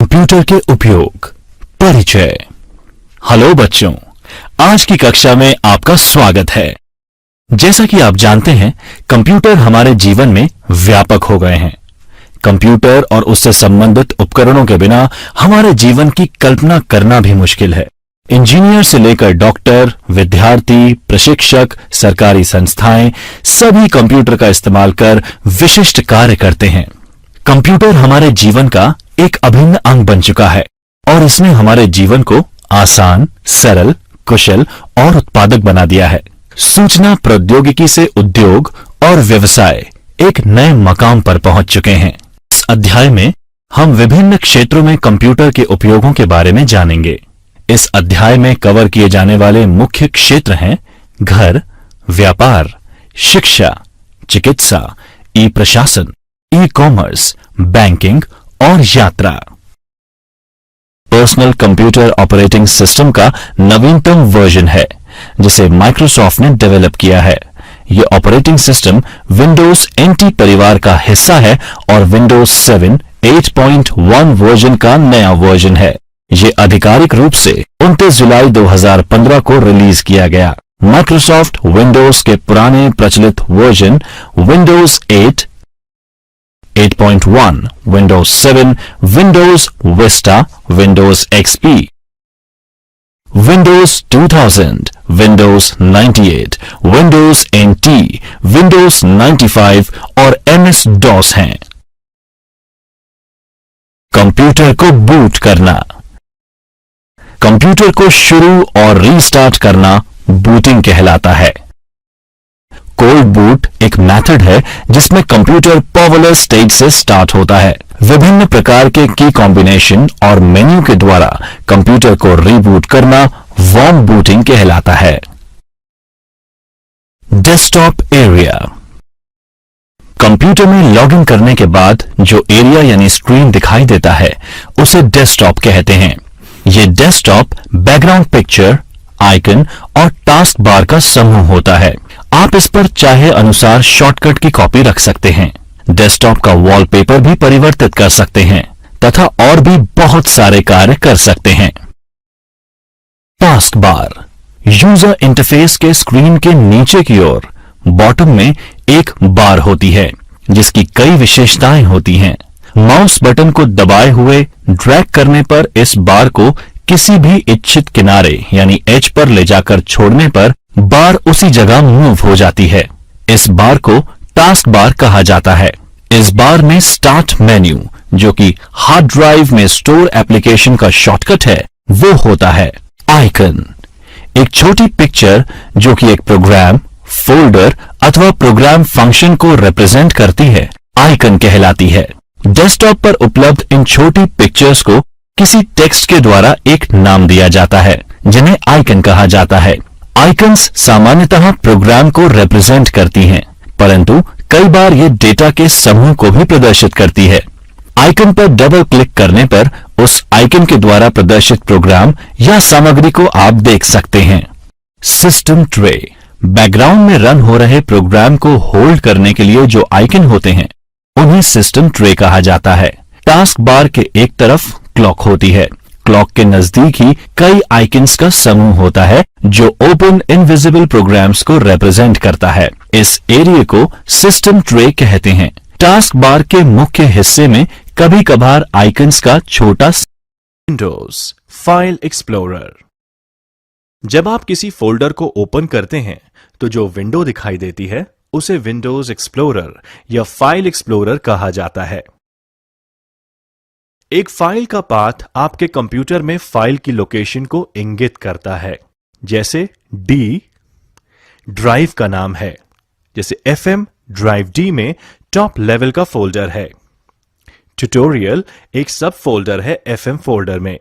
Computer के उपयोग परिचय। हेलो बच्चों, आज की कक्षा में आपका स्वागत है। जैसा कि आप जानते हैं, कंप्यूटर हमारे जीवन में व्यापक हो गए हैं। कंप्यूटर और उससे संबंधित उपकरणों के बिना हमारे जीवन की कल्पना करना भी मुश्किल है। इंजीनियर से लेकर डॉक्टर, विद्यार्थी, प्रशिक्षक, सरकारी संस्थाएं सभी कंप्यूटर का इस्तेमाल कर विशिष्ट कार्य करते हैं। कंप्यूटर हमारे जीवन का एक अभिन्न अंग बन चुका है और इसने हमारे जीवन को आसान, सरल, कुशल और उत्पादक बना दिया है। सूचना प्रौद्योगिकी से उद्योग और व्यवसाय एक नए मकाम पर पहुंच चुके हैं। इस अध्याय में हम विभिन्न क्षेत्रों में कंप्यूटर के उपयोगों के बारे में जानेंगे। इस अध्याय में कवर किए जाने वाले मुख्य क्षेत्र हैं घर, व्यापार, शिक्षा, चिकित्सा, ई प्रशासन, ई कॉमर्स, बैंकिंग और यात्रा। पर्सनल कंप्यूटर ऑपरेटिंग सिस्टम का नवीनतम वर्जन है जिसे माइक्रोसॉफ्ट ने डेवलप किया है। यह ऑपरेटिंग सिस्टम विंडोज NT परिवार का हिस्सा है और विंडोज 7 8.1 वर्जन का नया वर्जन है। ये आधिकारिक रूप से 29 जुलाई 2015 को रिलीज किया गया। माइक्रोसॉफ्ट विंडोज के पुराने प्रचलित version Windows 8, 8.1, Windows 7, Windows Vista, Windows XP, Windows 2000, Windows 98, Windows NT, Windows 95 और MS-DOS हैं। कंप्यूटर को बूट करना। कंप्यूटर को शुरू और रीस्टार्ट करना बूटिंग कहलाता है। कोल्ड बूट एक मेथड है जिसमें कंप्यूटर पावरलेस स्टेट से स्टार्ट होता है। विभिन्न प्रकार के की कॉम्बिनेशन और मेन्यू के द्वारा कंप्यूटर को रीबूट करना वार्म बूटिंग कहलाता है। Desktop area. कंप्यूटर में लॉगिन करने के बाद जो एरिया यानी स्क्रीन दिखाई देता है उसे डेस्कटॉप कहते हैं। यह डेस्कटॉप बैकग्राउंड पिक्चर, आइकन और टास्क बार का समूह होता है। आप इस पर चाहे अनुसार शॉर्टकट की कॉपी रख सकते हैं। डेस्कटॉप का वॉलपेपर भी परिवर्तित कर सकते हैं तथा और भी बहुत सारे कार्य कर सकते हैं। टास्क बार यूजर इंटरफेस के स्क्रीन के नीचे की ओर बॉटम में एक बार होती है जिसकी कई विशेषताएं होती हैं। माउस बटन को दबाए हुए ड्रैग करने पर इस बार को किसी भी इच्छित किनारे यानी एज पर ले जाकर छोड़ने पर बार उसी जगह मूव हो जाती है। इस बार को टास्क बार कहा जाता है। इस बार में स्टार्ट मेन्यू, जो कि हार्ड ड्राइव में स्टोर एप्लीकेशन का शॉर्टकट है, वो होता है। आइकन एक छोटी पिक्चर जो कि एक प्रोग्राम, फोल्डर अथवा प्रोग्राम फंक्शन को रिप्रेजेंट करती है, आइकन कहलाती है। डेस्कटॉप पर उपलब्ध इन छोटी पिक्चर्स को किसी टेक्स्ट के द्वारा एक नाम दिया जाता है जिन्हें आइकन कहा जाता है। आइकन्स सामान्यतः प्रोग्राम को रिप्रेजेंट करती हैं, परंतु कई बार ये डेटा के समूह को भी प्रदर्शित करती है। आइकन पर डबल क्लिक करने पर उस आइकन के द्वारा प्रदर्शित प्रोग्राम या सामग्री को आप देख सकते हैं। सिस्टम ट्रे बैकग्राउंड में रन हो रहे प्रोग्राम को होल्ड करने के लिए जो आइकन होते हैं उन्हें सिस्टम ट्रे कहा जाता है। टास्क बार के एक तरफ क्लॉक होती है। क्लॉक के नजदीक ही कई आइकन्स का समूह होता है जो ओपन इनविजिबल प्रोग्राम्स को रिप्रेजेंट करता है। इस एरिया को सिस्टम ट्रे कहते हैं। टास्क बार के मुख्य हिस्से में कभी कभार आइकन्स का छोटा विंडोज फाइल एक्सप्लोरर। जब आप किसी फोल्डर को ओपन करते हैं तो जो विंडो दिखाई देती है उसे विंडोज एक्सप्लोरर या फाइल एक्सप्लोरर कहा जाता है। एक फाइल का पाथ आपके कंप्यूटर में फाइल की लोकेशन को इंगित करता है। जैसे डी ड्राइव का नाम है, जैसे FM ड्राइव D में टॉप लेवल का फोल्डर है। ट्यूटोरियल एक सब फोल्डर है FM फोल्डर में।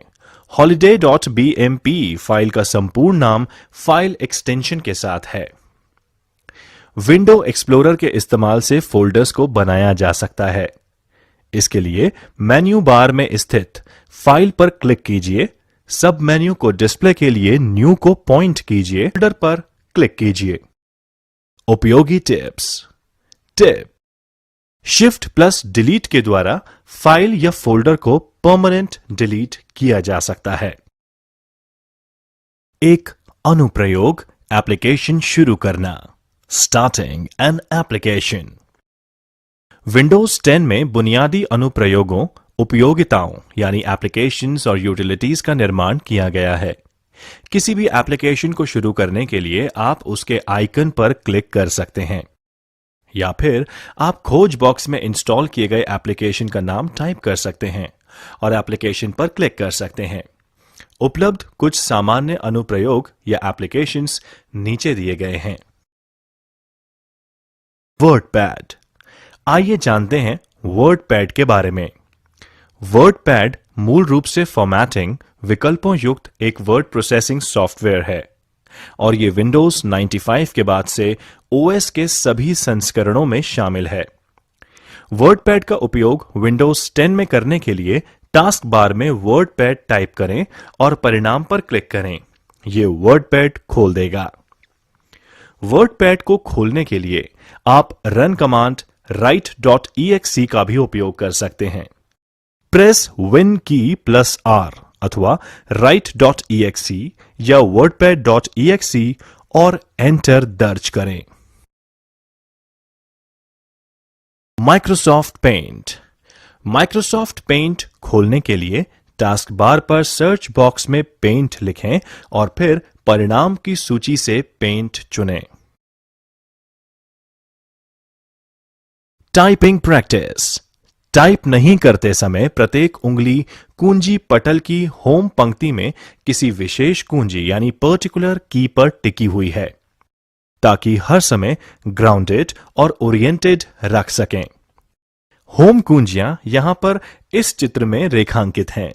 holiday.bmp फाइल का संपूर्ण नाम फाइल एक्सटेंशन के साथ है। विंडो एक्सप्लोरर के इस्तेमाल से फोल्डर्स को बनाया जा सकता है। इसके लिए मेन्यू बार में स्थित फाइल पर क्लिक कीजिए। सब मेन्यू को डिस्प्ले के लिए न्यू को पॉइंट कीजिए, फोल्डर पर क्लिक कीजिए। उपयोगी tips. Tip shift plus delete के द्वारा फाइल या फोल्डर को परमानेंट डिलीट किया जा सकता है। एक अनुप्रयोग एप्लीकेशन शुरू करना, स्टार्टिंग एन एप्लीकेशन। विंडोज 10 में बुनियादी अनुप्रयोगों, उपयोगिताओं यानी एप्लीकेशंस और यूटिलिटीज का निर्माण किया गया है। किसी भी एप्लीकेशन को शुरू करने के लिए आप उसके आइकन पर क्लिक कर सकते हैं या फिर आप खोज बॉक्स में इंस्टॉल किए गए एप्लीकेशन का नाम टाइप कर सकते हैं और एप्लीकेशन पर क्लिक कर सकते हैं। उपलब्ध कुछ सामान्य अनुप्रयोग या एप्लीकेशंस नीचे दिए गए हैं। वर्डपैड। आइए जानते हैं वर्डपैड के बारे में। वर्डपैड मूल रूप से फॉर्मेटिंग विकल्पों युक्त एक वर्ड प्रोसेसिंग सॉफ्टवेयर है और ये विंडोज 95 के बाद से ओएस के सभी संस्करणों में शामिल है। वर्डपैड का उपयोग विंडोज 10 में करने के लिए टास्क बार में वर्डपैड टाइप करें और परिणाम पर क्लिक करें। यह वर्डपैड खोल देगा। वर्डपैड को खोलने के लिए आप रन कमांड write.exe का भी उपयोग कर सकते हैं। प्रेस विन की प्लस आर अथवा write.exe या wordpad.exe और एंटर दर्ज करें। Microsoft paint. माइक्रोसॉफ्ट पेंट खोलने के लिए टास्क बार पर सर्च बॉक्स में पेंट लिखें और फिर परिणाम की सूची से पेंट चुनें। Typing practice. टाइप नहीं करते समय प्रत्येक उंगली कुंजी पटल की होम पंक्ति में किसी विशेष कुंजी यानी पर्टिकुलर की पर टिकी हुई है ताकि हर समय ग्राउंडेड और ओरिएंटेड रख सकें। होम कुंजियां यहां पर इस चित्र में रेखांकित हैं।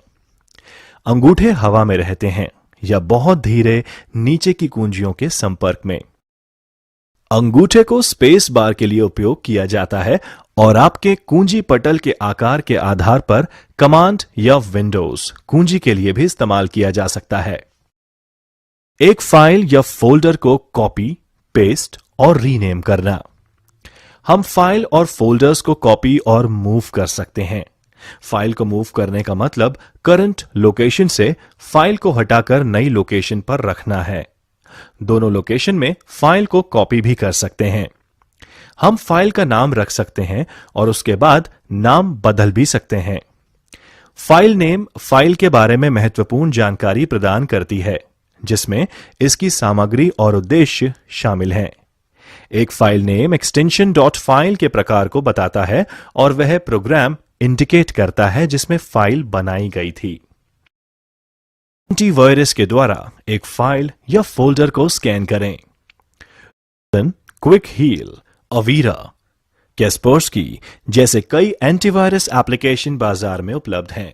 अंगूठे हवा में रहते हैं या बहुत धीरे नीचे की कुंजियों के संपर्क में। अंगूठे को स्पेस बार के लिए उपयोग किया जाता है और आपके कुंजी पटल के आकार के आधार पर कमांड या विंडोज कुंजी के लिए भी इस्तेमाल किया जा सकता है। एक फाइल या फोल्डर को कॉपी, पेस्ट और रीनेम करना। हम फाइल और फोल्डर्स को कॉपी और मूव कर सकते हैं। फाइल को मूव करने का मतलब करंट लोकेशन से फाइल को हटाकर नई लोकेशन पर रखना है। दोनों लोकेशन में फाइल को कॉपी भी कर सकते हैं। हम फाइल का नाम रख सकते हैं और उसके बाद नाम बदल भी सकते हैं। फाइल नेम फाइल के बारे में महत्वपूर्ण जानकारी प्रदान करती है, जिसमें इसकी सामग्री और उद्देश्य शामिल हैं। एक file name extension dot file के प्रकार को बताता है और वह प्रोग्राम इंडिकेट करता है जिसमें फाइल बनाई गई थी। एंटीवायरस के द्वारा एक फाइल या फोल्डर को स्कैन करें। क्विक हील, अवीरा, कैस्पर्सकी जैसे कई एंटीवायरस एप्लीकेशन बाजार में उपलब्ध हैं।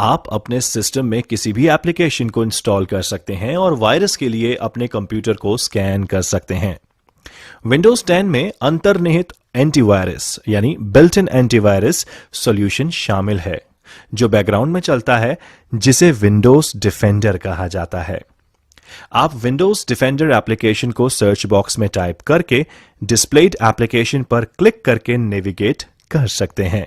आप अपने सिस्टम में किसी भी एप्लीकेशन को इंस्टॉल कर सकते हैं और वायरस के लिए अपने कंप्यूटर को स्कैन कर सकते हैं। विंडोज 10 में अंतर्निहित एंटीवायरस यानी बिल्ट इन एंटीवायरस सॉल्यूशन शामिल है जो बैकग्राउंड में चलता है, जिसे विंडोज डिफेंडर कहा जाता है। आप विंडोज डिफेंडर एप्लीकेशन को सर्च बॉक्स में टाइप करके डिस्प्लेड एप्लीकेशन पर क्लिक करके नेविगेट कर सकते हैं।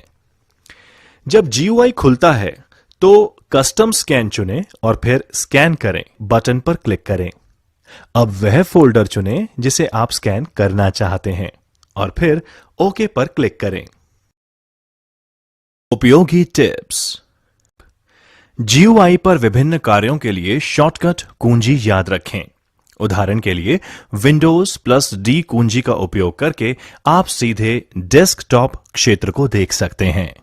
जब GUI खुलता है तो कस्टम स्कैन चुनें और फिर स्कैन करें बटन पर क्लिक करें। अब वह फोल्डर चुनें जिसे आप स्कैन करना चाहते हैं और फिर ओके पर क्लिक करें। उपयोगी टिप्स। GUI पर विभिन्न कार्यों के लिए शॉर्टकट कुंजी याद रखें। उदाहरण के लिए Windows+D कुंजी का उपयोग करके आप सीधे डेस्कटॉप क्षेत्र को देख सकते हैं।